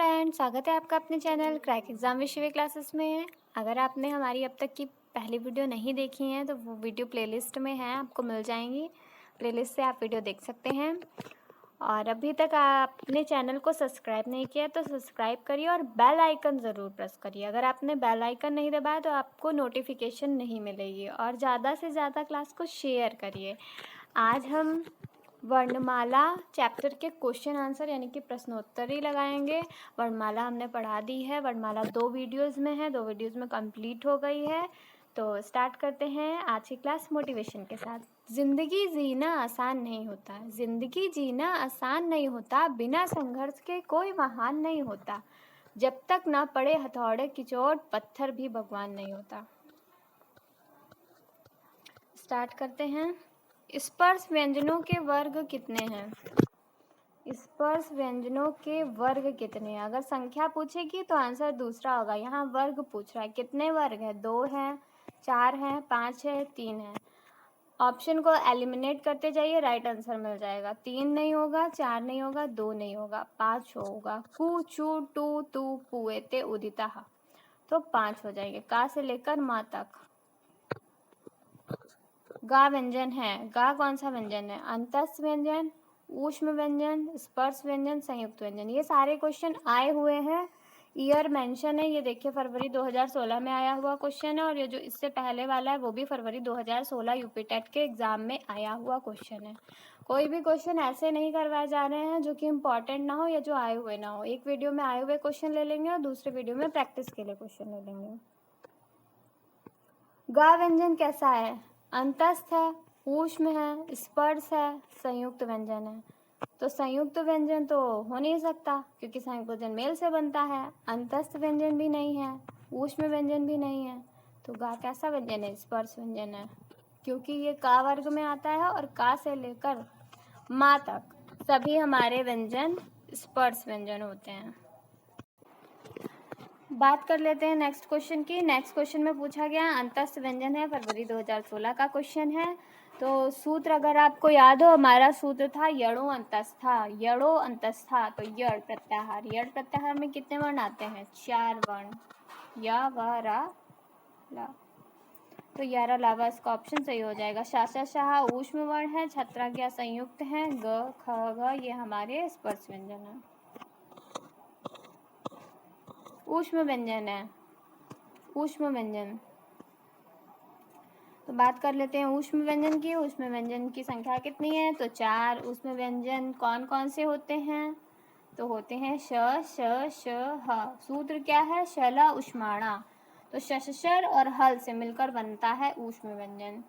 Friends, स्वागत है आपका अपने चैनल क्रैक एग्जाम विषय क्लासेस में। अगर आपने हमारी अब तक की पहली वीडियो नहीं देखी है तो वो वीडियो प्लेलिस्ट में है, आपको मिल जाएंगी। प्लेलिस्ट से आप वीडियो देख सकते हैं। और अभी तक आपने चैनल को सब्सक्राइब नहीं किया तो सब्सक्राइब करिए और बेल आइकन ज़रूर प्रेस करिए। अगर आपने बेल आइकन नहीं दबाया तो आपको नोटिफिकेशन नहीं मिलेगी। और ज़्यादा से ज़्यादा क्लास को शेयर करिए। आज हम वर्णमाला चैप्टर के क्वेश्चन आंसर यानी कि प्रश्नोत्तरी लगाएंगे। वर्णमाला हमने पढ़ा दी है। वर्णमाला 2 वीडियोज़ में है, 2 वीडियोज़ में कंप्लीट हो गई है। तो स्टार्ट करते हैं आज की क्लास मोटिवेशन के साथ। ज़िंदगी जीना आसान नहीं होता, ज़िंदगी जीना आसान नहीं होता, बिना संघर्ष के कोई महान नहीं होता, जब तक ना पड़े हथौड़े की चोट पत्थर भी भगवान नहीं होता। स्टार्ट करते हैं। स्पर्श व्यंजनों के वर्ग कितने हैं? स्पर्श व्यंजनों के वर्ग कितने हैं? अगर संख्या पूछेगी तो आंसर दूसरा होगा। यहाँ वर्ग पूछ रहा है, कितने वर्ग है? 2 हैं, 4 हैं, 5 है, 3 है। ऑप्शन को एलिमिनेट करते जाइए, राइट आंसर मिल जाएगा। 3 नहीं होगा, 4 नहीं होगा, 2 नहीं होगा, 5 होगा। कु चु टू तू पुएते उदिता, तो 5 हो जाएंगे। का से लेकर माँ तक। गा व्यंजन है। गा कौन सा व्यंजन है? अंतस्थ व्यंजन, ऊष्म व्यंजन, स्पर्श व्यंजन, संयुक्त व्यंजन। ये सारे क्वेश्चन आए हुए हैं। ईयर मेंशन है, ये देखिए फरवरी 2016 में आया हुआ क्वेश्चन है। और ये जो इससे पहले वाला है वो भी फरवरी 2016 यूपी टेट के एग्जाम में आया हुआ क्वेश्चन है। कोई भी क्वेश्चन ऐसे नहीं करवाए जा रहे हैं जो कि इम्पॉर्टेंट ना हो या जो आए हुए ना हो। एक वीडियो में आए हुए क्वेश्चन ले लेंगे और दूसरे वीडियो में प्रैक्टिस के लिए क्वेश्चन ले लेंगे। गा व्यंजन कैसा है? अंतस्थ है, ऊष्म है, स्पर्श है, संयुक्त व्यंजन है। तो संयुक्त व्यंजन तो हो नहीं सकता क्योंकि संयुक्त व्यंजन मेल से बनता है। अंतस्थ व्यंजन भी नहीं है, ऊष्म व्यंजन भी नहीं है। तो गा कैसा व्यंजन है? स्पर्श व्यंजन है, क्योंकि ये का वर्ग में आता है और का से लेकर माँ तक सभी हमारे व्यंजन स्पर्श व्यंजन होते हैं। बात कर लेते हैं नेक्स्ट क्वेश्चन की। नेक्स्ट क्वेश्चन में पूछा गया अंतस्थ व्यंजन है, फरवरी 2016 का क्वेश्चन है। तो सूत्र अगर आपको याद हो, हमारा सूत्र था यड़ो अंतस्था। यड़ो अंतस्था तो यड़ प्रत्याहार। यड़ प्रत्याहार में कितने वर्ण आते हैं? 4 वर्ण, या व रा ला। तो यारा लावा इसका ऑप्शन सही हो जाएगा। शासा शाह ऊष्म वर्ण है, छत्राज्ञा संयुक्त है, ग ख घ ये हमारे स्पर्श व्यंजन है। ऊष्म व्यंजन है, ऊष्म व्यंजन। तो बात कर लेते हैं ऊष्म व्यंजन की। ऊष्म व्यंजन की संख्या कितनी है? तो 4। ऊष्म व्यंजन कौन कौन से होते हैं? तो होते हैं श श श ह। सूत्र क्या है? शला उष्माणा। तो शशर और हल से मिलकर बनता है ऊष्म व्यंजन।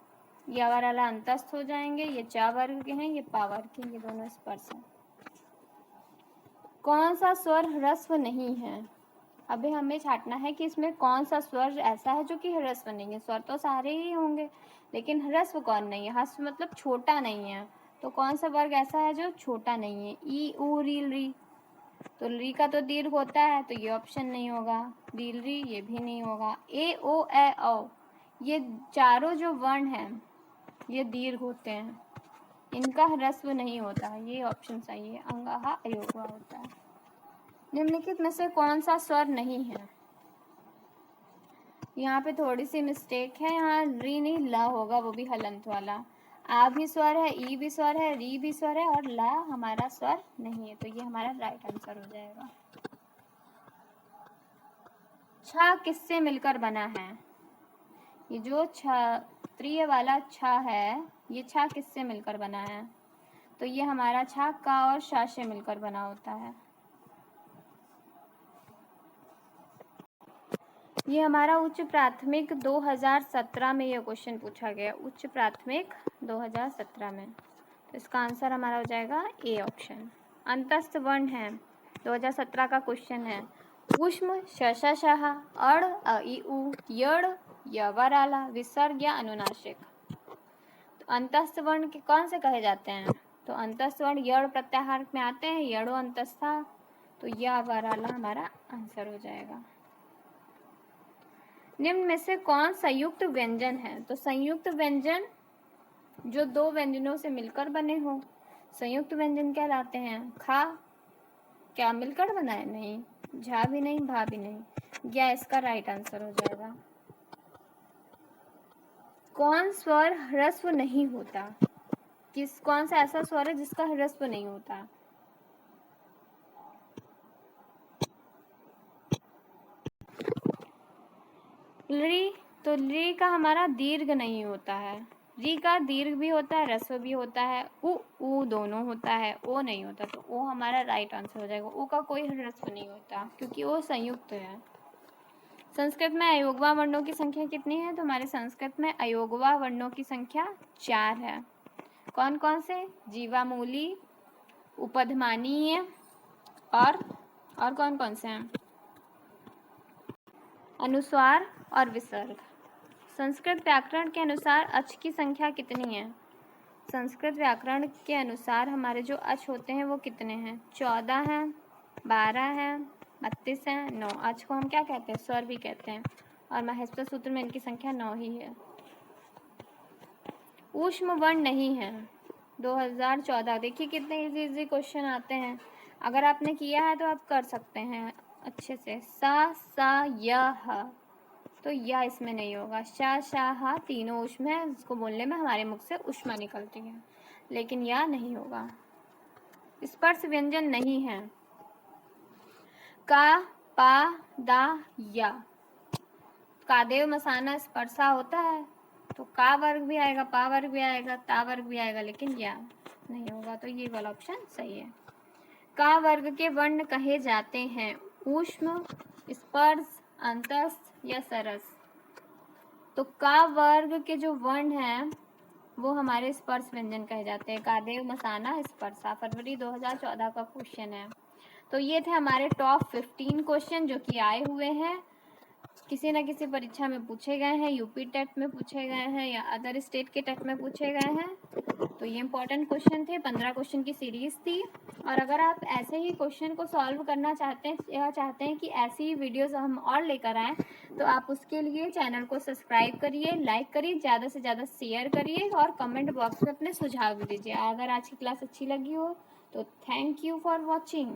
ये वाला अंतस्थ हो जाएंगे। ये चा वर्ग के हैं, ये पा वर्ग के, ये दोनों स्पर्श हैं। कौन सा स्वर ह्रस्व नहीं है? अभी हमें छांटना है कि इसमें कौन सा स्वर ऐसा है जो कि ह्रस्व नहीं है। स्वर तो सारे ही होंगे लेकिन ह्रस्व कौन नहीं है? ह्रस्व मतलब छोटा नहीं है। तो कौन सा वर्ग ऐसा है जो छोटा नहीं है? ई ऊ री री। तो री का तो दीर्घ होता है, तो ये ऑप्शन नहीं होगा। रील री ये भी नहीं होगा। ए ओ ए औ ये चारों जो वर्ण हैं ये दीर्घ होते हैं, इनका ह्रस्व नहीं होता। ये ऑप्शन सही है। अंगाहा अयोगवा होता है। निम्नलिखित में से कौन सा स्वर नहीं है? यहाँ पे थोड़ी सी मिस्टेक है। यहाँ री नहीं ला होगा, वो भी हलंत वाला। आ भी स्वर है, ई भी स्वर है, री भी स्वर है और ला हमारा स्वर नहीं है। तो ये हमारा राइट आंसर हो जाएगा। छ किससे मिलकर बना है? ये जो क्षत्रिय वाला छ है, ये छ किससे मिलकर बना है? तो ये हमारा छ का और शा से मिलकर बना होता है। ये हमारा उच्च प्राथमिक 2017 में ये क्वेश्चन पूछा गया। उच्च प्राथमिक 2017 में। तो इसका आंसर हमारा हो जाएगा ए ऑप्शन। अंतस्थ वर्ण है, 2017 का क्वेश्चन है। ऊष्म शशा शाह, अड़ अ ई उ, यड़ यवराला, विसर्ग या अनुनासिक। तो अंतस्थ वर्ण के कौन से कहे जाते हैं? तो अंतस्थ वर्ण यड़ प्रत्याहार में आते हैं। यड़ो अंतस्था, तो यवराला हमारा आंसर हो जाएगा। निम्न में से कौन संयुक्त व्यंजन है? तो संयुक्त व्यंजन जो 2 व्यंजनों से मिलकर बने हो संयुक्त व्यंजन कहलाते हैं। खा क्या मिलकर बना है? नहीं। झा भी नहीं, भा भी नहीं, ज्ञा इसका राइट आंसर हो जाएगा। कौन स्वर ह्रस्व नहीं होता? कौन सा ऐसा स्वर है जिसका ह्रस्व नहीं होता? री, तो री का हमारा दीर्घ नहीं होता है। री का दीर्घ भी होता है, ह्रस्व भी होता है, उ दोनों होता है, ओ नहीं होता, तो ओ हमारा राइट आंसर हो जाएगा। ओ का कोई ह्रस्व नहीं होता क्योंकि वो संयुक्त है। संस्कृत में अयोगवा वर्णों की संख्या कितनी है? तो हमारे संस्कृत में अयोगवा वर्णों की संख्या 4 है। कौन कौन से? जीवामूली, उपधमानीय और कौन कौन से हैं? अनुस्वार और विसर्ग। संस्कृत व्याकरण के अनुसार अच की संख्या कितनी है? संस्कृत व्याकरण के अनुसार हमारे जो अच होते हैं वो कितने हैं? 14 हैं, 12 हैं, 32 हैं, 9। अच को हम क्या कहते हैं? स्वर भी कहते हैं, और महेश्वर सूत्र में इनकी संख्या 9 ही है। ऊष्म वर्ण नहीं है। 2014 देखिए कितने इजी क्वेश्चन आते हैं। अगर आपने किया है तो आप कर सकते हैं अच्छे से। सा, सा, य, ह, तो यह इसमें नहीं होगा। शा, शा, हा तीनों ऊष्म है, इसको बोलने में हमारे मुख से ऊष्मा निकलती है, लेकिन यह नहीं होगा। स्पर्श व्यंजन नहीं है। का, पा, दा, या। कादेव मसाना स्पर्शा होता है, तो का वर्ग भी आएगा, पा वर्ग भी आएगा, ता वर्ग भी आएगा, लेकिन या नहीं होगा, तो ये वाला ऑप्शन सही है। का वर्ग के वर्ण कहे जाते हैं? ऊष्म, स्पर्श, अंतस्थ या सरस? तो का वर्ग के जो वर्ण हैं वो हमारे स्पर्श व्यंजन कहे जाते हैं। कादेव मसाना स्पर्शा, फरवरी 2014 का क्वेश्चन है। तो ये थे हमारे टॉप 15 क्वेश्चन जो कि आए हुए हैं, किसी न किसी परीक्षा में पूछे गए हैं, यूपी टेट में पूछे गए हैं या अदर स्टेट के टेट में पूछे गए हैं। तो ये इंपॉर्टेंट क्वेश्चन थे, 15 क्वेश्चन की सीरीज थी। और अगर आप ऐसे ही क्वेश्चन को सॉल्व करना चाहते हैं या चाहते हैं कि ऐसी ही वीडियोस हम और लेकर आएँ, तो आप उसके लिए चैनल को सब्सक्राइब करिए, लाइक करिए, ज़्यादा से ज़्यादा शेयर करिए और कमेंट बॉक्स में अपने सुझाव भी दीजिए। अगर आज की क्लास अच्छी लगी हो तो थैंक यू फॉर वॉचिंग।